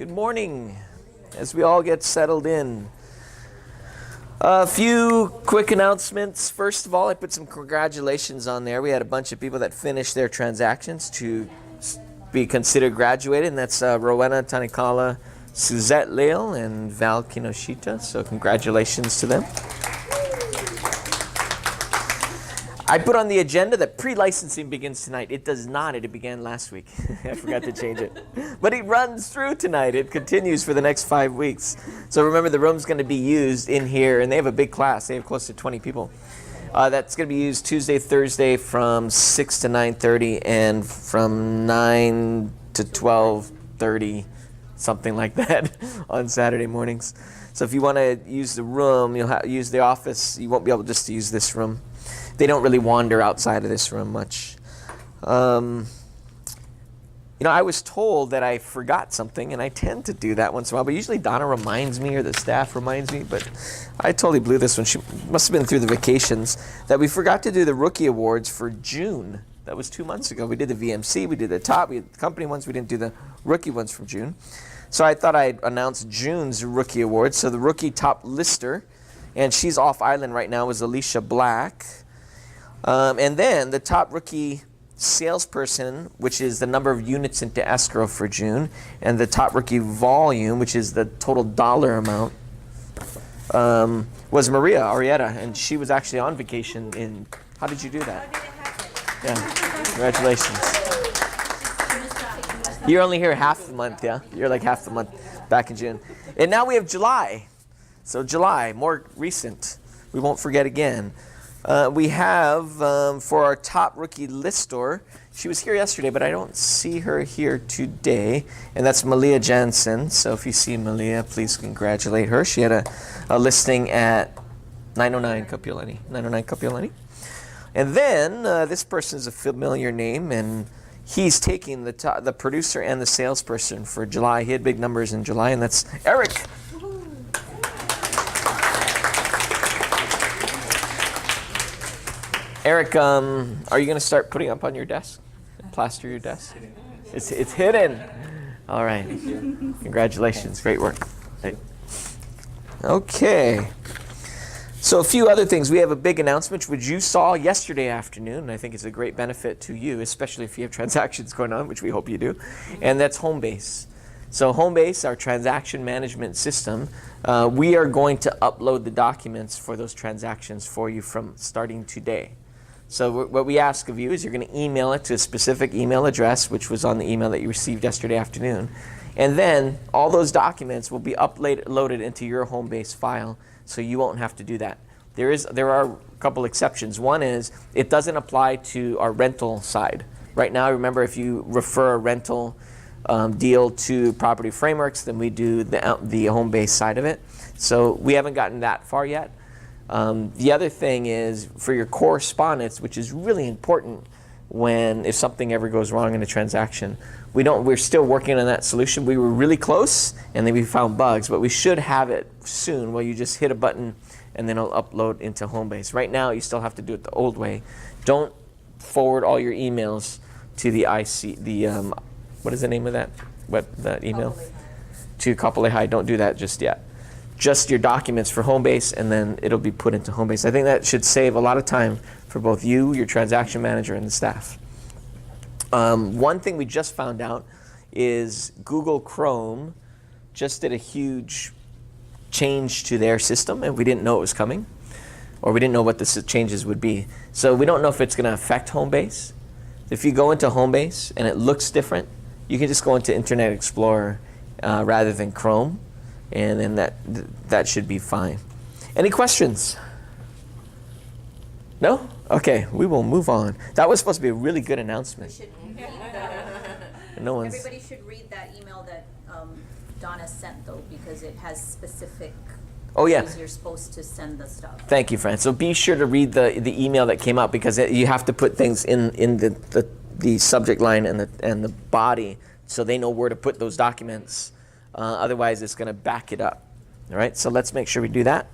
Good morning. As we all get settled in, a few quick announcements. First of all, I put some congratulations on there. We had a bunch of people that finished their transactions to be considered graduated, and that's Rowena Tanikala, Suzette Leal, and Val Kinoshita. So congratulations to them. I put on the agenda that pre-licensing begins tonight. It does not. It began last week. I forgot to change it. But it runs through tonight. It continues for the next 5 weeks. So remember, the room's going to be used in here, and they have a big class. They have close to 20 people. That's going to be used Tuesday, Thursday from 6 to 9:30 and from 9 to 12:30, something like that, on Saturday mornings. So if you want to use the room, you'll use the office. You won't be able just to use this room. They don't really wander outside of this room much. I was told that I forgot something, and I tend to do that once in a while, but usually Donna reminds me or the staff reminds me, but I totally blew this one. She must have been through the vacations, that we forgot to do the rookie awards for June. That was 2 months ago. We did the VMC, we did the top, we did the company ones, we didn't do the rookie ones from June. So I thought I'd announce June's rookie awards. So the rookie top lister, and she's off island right now, is Alicia Black. And then the top rookie salesperson, which is the number of units into escrow for June, and the top rookie volume, which is the total dollar amount, was Maria Arietta, and she was actually on vacation in. How did you do that? Yeah, congratulations. You're only here half the month, yeah? You're like half the month back in June. And now we have July. So July, more recent. We won't forget again. We have, for our top rookie listor, she was here yesterday, but I don't see her here today, and that's Malia Jansen. So if you see Malia, please congratulate her. She had a listing at 909 Kapiolani. And then this person is a familiar name, and he's taking the producer and the salesperson for July. He had big numbers in July, and that's Eric. Eric, are you going to start putting up on your desk? Plaster your desk? It's hidden. All right. Congratulations. Great work. Okay. So a few other things. We have a big announcement, which you saw yesterday afternoon, and I think it's a great benefit to you, especially if you have transactions going on, which we hope you do, and that's Homebase. So Homebase, our transaction management system, we are going to upload the documents for those transactions for you from starting today. So what we ask of you is you're going to email it to a specific email address, which was on the email that you received yesterday afternoon. And then all those documents will be loaded into your Homebase file, so you won't have to do that. There are a couple exceptions. One is it doesn't apply to our rental side. Right now, remember, if you refer a rental deal to Property Frameworks, then we do the Homebase side of it. So we haven't gotten that far yet. The other thing is for your correspondence, which is really important if something ever goes wrong in a transaction. We're still working on that solution. We were really close, and then we found bugs, but we should have it soon where you just hit a button and then it'll upload into Homebase. Right now, you still have to do it the old way. Don't forward all your emails to the what is the name of that email? To Kapolei High. Don't do that just yet. Just your documents for Homebase, and then it'll be put into Homebase. I think that should save a lot of time for both you, your transaction manager, and the staff. One thing we just found out is Google Chrome just did a huge change to their system, and we didn't know it was coming, or we didn't know what the changes would be. So we don't know if it's going to affect Homebase. If you go into Homebase and it looks different, you can just go into Internet Explorer rather than Chrome. And then that should be fine. Any questions? No? Okay, we will move on. That was supposed to be a really good announcement. Everybody should read that email that Donna sent, though, because it has specific ways you're supposed to send the stuff. Thank you, Fran. So be sure to read the email that came out, because you have to put things in the subject line and the body, so they know where to put those documents. Otherwise, it's going to back it up. All right, so let's make sure we do that.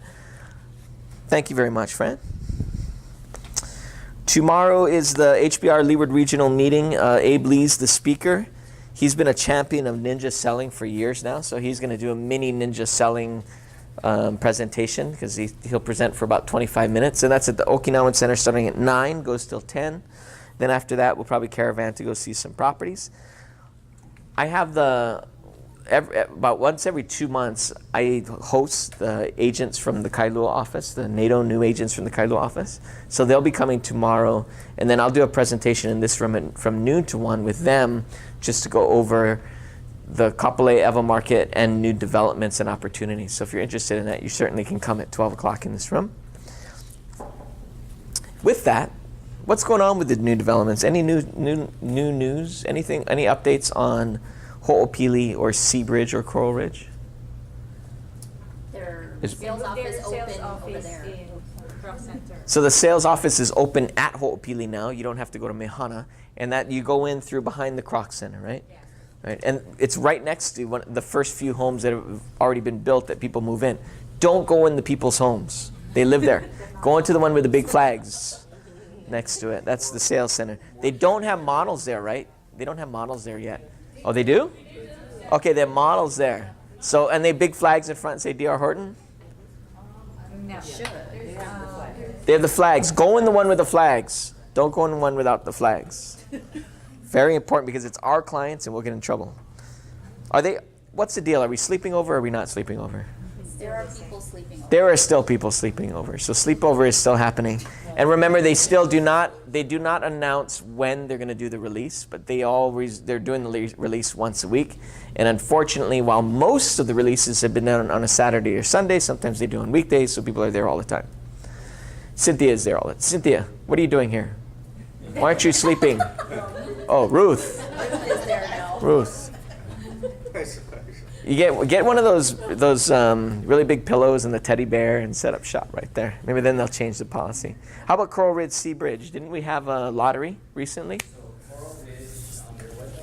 Thank you very much, Fran. Tomorrow is the HBR Leeward Regional Meeting. Abe Lee's the speaker. He's been a champion of ninja selling for years now, so he's going to do a mini ninja selling presentation because he'll present for about 25 minutes, and that's at the Okinawan Center starting at 9, goes till 10. Then after that, we'll probably caravan to go see some properties. I have about once every 2 months, I host the agents from the Kailua office, the NATO new agents from the Kailua office. So they'll be coming tomorrow, and then I'll do a presentation in this room from noon to 1 with them just to go over the Kapolei Evo Market and new developments and opportunities. So if you're interested in that, you certainly can come at 12 o'clock in this room. With that, what's going on with the new developments? Any new news? Anything? Any updates on Ho'opili or Seabridge or Coral Ridge? Their sales office open over there. So the sales office is open at Ho'opili now. You don't have to go to Mehana, and that you go in through behind the Croc Center, right? Yeah. Right, and it's right next to the first few homes that have already been built that people move in. Don't go in the people's homes. They live there. Go into the one with the big flags next to it. That's the sales center. They don't have models there, right? They don't have models there yet. Oh, they do? Okay, they have models there. So, and they have big flags in front and say D.R. Horton? No. They have the flags. Go in the one with the flags. Don't go in the one without the flags. Very important because it's our clients and we'll get in trouble. What's the deal? Are we sleeping over or are we not sleeping over? There are people sleeping over. There are still people sleeping over. So sleepover is still happening. And remember, they do not announce when they're going to do the release, but they're doing the release once a week. And unfortunately, while most of the releases have been done on a Saturday or Sunday, sometimes they do on weekdays, so people are there all the time. Cynthia is there all the time. Cynthia, what are you doing here? Why aren't you sleeping? Oh, Ruth. Is there now? Ruth. You get one of those really big pillows and the teddy bear and set up shop right there. Maybe then they'll change the policy. How about Coral Ridge Sea Bridge? Didn't we have a lottery recently? So Coral Ridge, there was like an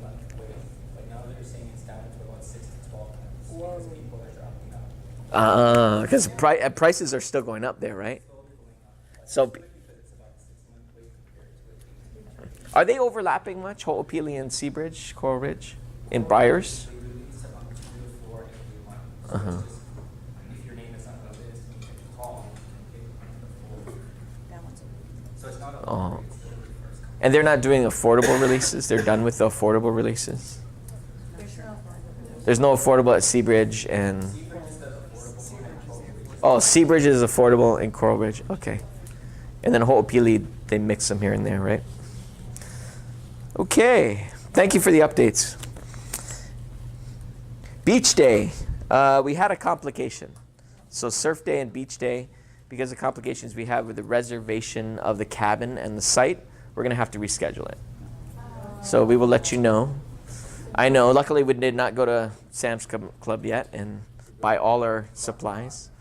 18-month wait, but now they're saying it's down to about 6 to 12 months because people are dropping out. Because prices are still going up there, right? So, are they overlapping much, Ho'opili and Sea Bridge, Coral Ridge, in buyers? If your name is on the list, you can call and That one's open. so it's not a Oh. And they're not doing affordable releases? They're done with the affordable releases? There's no affordable at Sea Bridge and... Oh, Sea Bridge is affordable in Coral Ridge. Okay. And then Ho'opili, they mix them here and there, right? Okay. Thank you for the updates. Beach Day. We had a complication. So Surf Day and Beach Day, because of complications we have with the reservation of the cabin and the site, we're going to have to reschedule it. So we will let you know. I know, luckily we did not go to Sam's Club yet and buy all our supplies.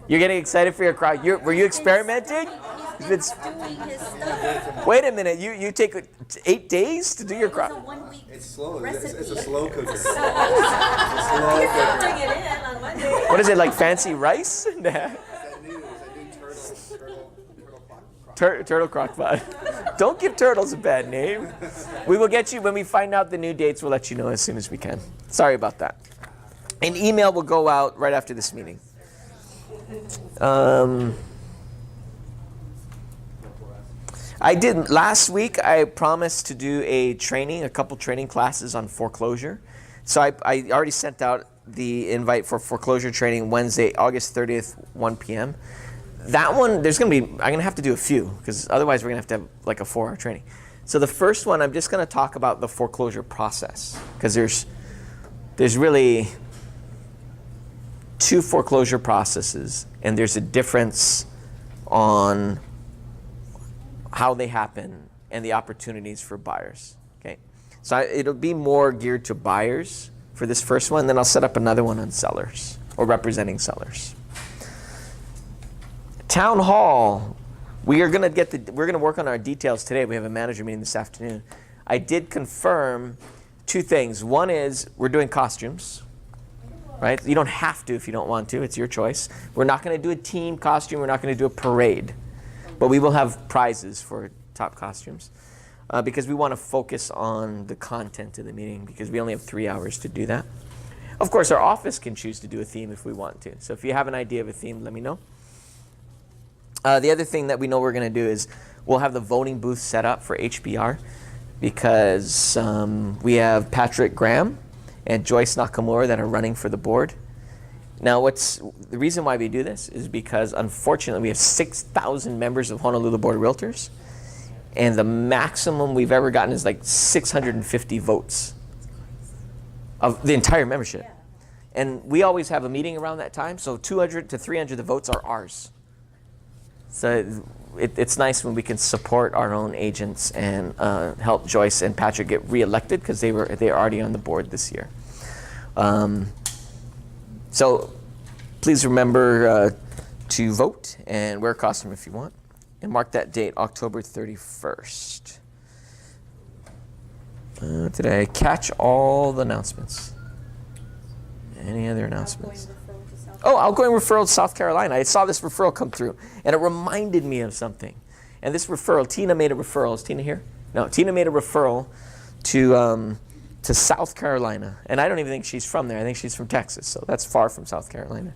You're getting excited for your crowd. Were you experimenting? Doing his stuff. Wait a minute, you take 8 days to do your It was a crowd? 1 week It's slow. recipe. It's a slow cooker. He's not bring it in on Monday. What is it, like fancy rice? I do turtle crock pot. Don't give turtles a bad name. We will get you, when we find out the new dates, we'll let you know as soon as we can. Sorry about that. An email will go out right after this meeting. Last week I promised to do a couple training classes on foreclosure. So I already sent out the invite for foreclosure training Wednesday, August 30th, 1 p.m. That one, I'm going to have to do a few, because otherwise we're going to have like a 4-hour training. So the first one, I'm just going to talk about the foreclosure process, because there's really 2 foreclosure processes, and there's a difference on how they happen and the opportunities for buyers. Okay, so it'll be more geared to buyers for this first one, then I'll set up another one on sellers or representing sellers. Town hall, we're gonna work on our details today. We have a manager meeting this afternoon. I did confirm 2 things. One is we're doing costumes, right? You don't have to if you don't want to. It's your choice. We're not going to do a team costume. We're not going to do a parade. But we will have prizes for top costumes. because we want to focus on the content of the meeting because we only have 3 hours to do that. Of course, our office can choose to do a theme if we want to. So if you have an idea of a theme, let me know. The other thing that we know we're going to do is we'll have the voting booth set up for HBR because we have Patrick Graham and Joyce Nakamura that are running for the board. Now, the reason why we do this is because, unfortunately, we have 6,000 members of Honolulu Board of Realtors, and the maximum we've ever gotten is like 650 votes of the entire membership. Yeah. And we always have a meeting around that time, so 200 to 300 of the votes are ours. So it's nice when we can support our own agents and help Joyce and Patrick get reelected because they're already on the board this year. So please remember to vote and wear a costume if you want. And mark that date, October 31st. Did I catch all the announcements? Any other announcements? Outgoing referral to South Carolina. I saw this referral come through, and it reminded me of something. And this referral, Tina made a referral. Is Tina here? No, Tina made a referral to South Carolina. And I don't even think she's from there. I think she's from Texas, so that's far from South Carolina.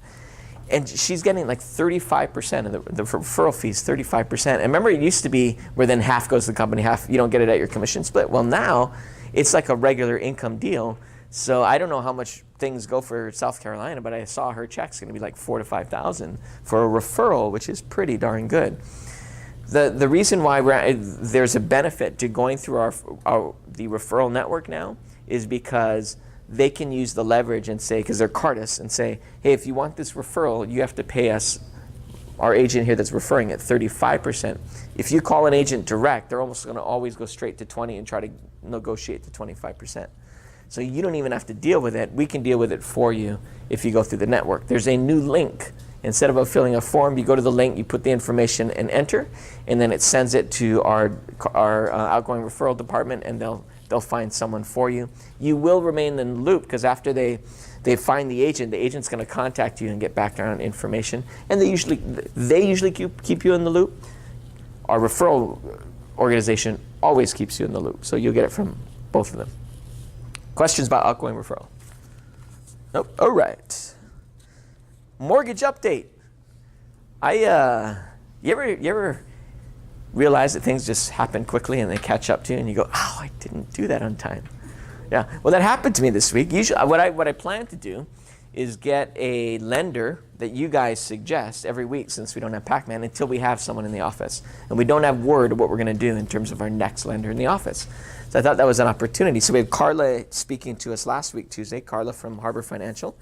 And she's getting like 35% of the referral fees, 35%. And remember, it used to be where then half goes to the company, half you don't get it at your commission split. Well, now it's like a regular income deal. So I don't know how much things go for South Carolina, but I saw her check's going to be like $4,000 to $5,000 for a referral, which is pretty darn good. The reason why there's a benefit to going through the referral network now is because they can use the leverage and say, because they're Cardis, and say, hey, if you want this referral, you have to pay us, our agent here that's referring at 35%. If you call an agent direct, they're almost going to always go straight to 20 and try to negotiate to 25%. So you don't even have to deal with it. We can deal with it for you if you go through the network. There's a new link. Instead of filling a form, you go to the link, you put the information and enter, and then it sends it to our outgoing referral department, and they'll find someone for you. You will remain in the loop because after they find the agent's going to contact you and get background information, and they usually keep you in the loop. Our referral organization always keeps you in the loop, so you'll get it from both of them. Questions about outgoing referral? Nope. All right. Mortgage update. You ever realize that things just happen quickly and they catch up to you and you go, oh, I didn't do that on time. Yeah. Well, that happened to me this week. Usually, what I plan to do is get a lender that you guys suggest every week since we don't have Pac-Man until we have someone in the office. And we don't have word of what we're going to do in terms of our next lender in the office. So I thought that was an opportunity. So we had Carla speaking to us last week, Tuesday, Carla from Harbor Financial.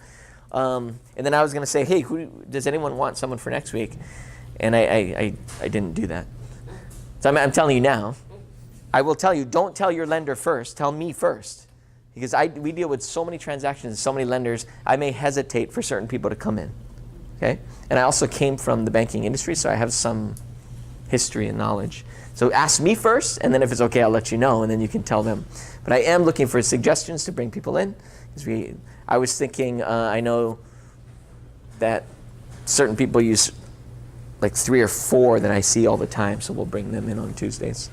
And then I was going to say, hey, does anyone want someone for next week? And I didn't do that. So I'm telling you now, I will tell you, don't tell your lender first, tell me first. Because we deal with so many transactions and so many lenders, I may hesitate for certain people to come in. Okay? And I also came from the banking industry, so I have some history and knowledge. So ask me first, and then if it's okay, I'll let you know, and then you can tell them. But I am looking for suggestions to bring people in. I was thinking, I know that certain people use like 3 or 4 that I see all the time, so we'll bring them in on Tuesdays.